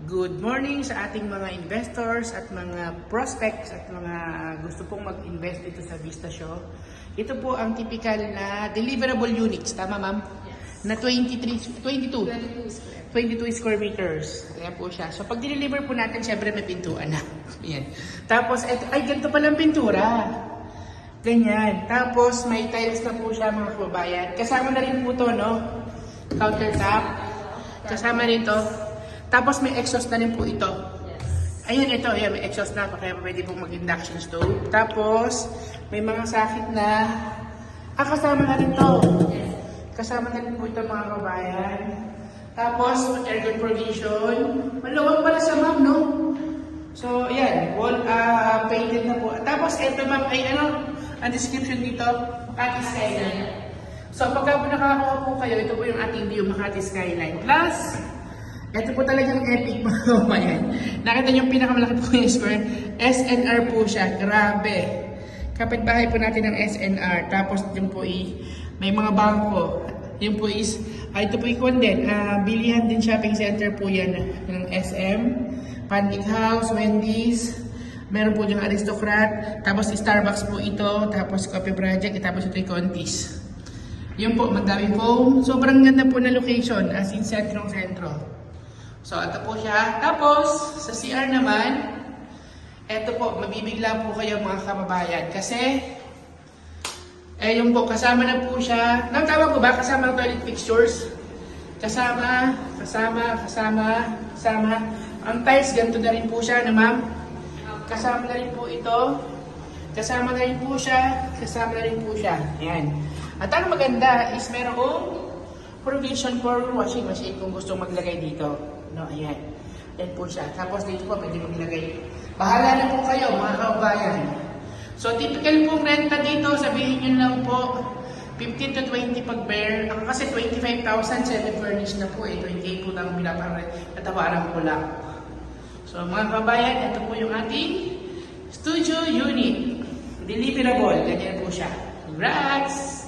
Good morning sa ating mga investors at mga prospects at mga gusto pong mag-invest dito sa Vista Show. Ito po ang typical na deliverable units, tama ma'am? Yes. Na 22 square meters. Ayan po siya. So pag deliver po natin, syempre may pintuan na. Ayan. Tapos, ay ganito palang pintura. Ganyan. Tapos may tiles na po siya mga kababayan. Kasama na rin po to, no? Countertop. Kasama rin to. Tapos may exhaust na rin po ito. Ayan, ito. Ayan, may exhaust na. Kaya pwede pong mag-induction stove. Tapos, may mga sakit na... kasama na rin to. Kasama na rin po ito mga kabayan. Tapos, aircon provision. Maluwag pala sa ma'am, no? So, ayan. Wall painted na po. Tapos, ito ma'am, ay ano, ang description dito, Makati Skyline. So, pagka po nakakuha po kayo, ito po yung ating view, Makati Skyline. Plus, ito po talagang epic mga kabayan. Nakita niyo yung pinakamalaki po yung square. SNR po siya. Grabe. Kapitbahay po natin ng SNR. Tapos yung po may mga bangko. Yung po ito po ikon din. Bilihan din shopping center po yan ng SM. Pancake House, Wendy's. Meron po yung Aristocrat. Tapos Starbucks po ito. Tapos Coffee Project. Tapos ito yung Contis. Yun po, magdaming foam. Sobrang ganda po na location. As in sentrong-sentro. So, ito po siya. Tapos, sa CR naman, ito po, mabibigla po kayo mga kababayan. Kasi, yung po, kasama na po siya. Tawag ko ba? Kasama ang toilet fixtures. Kasama. Ang tiles, ganito na rin po siya, na ma'am. Kasama na rin po ito. Kasama na rin po siya. Ayan. At ang maganda is merong provision for washing machine kung gusto maglagay dito. No, ayan. Ayan po siya. Tapos dito po, pwede maglagay. Bahala na po kayo, mga kabayan. So, typical pong renta dito, sabihin nyo lang po, 15 to 20 pag bear. Ako kasi 25,000, 7 furnished na po eh. 28 po lang natawaran ko lang. So, mga kabayan, ito po yung ating studio unit. Deliverable. Ganyan po siya. Congrats!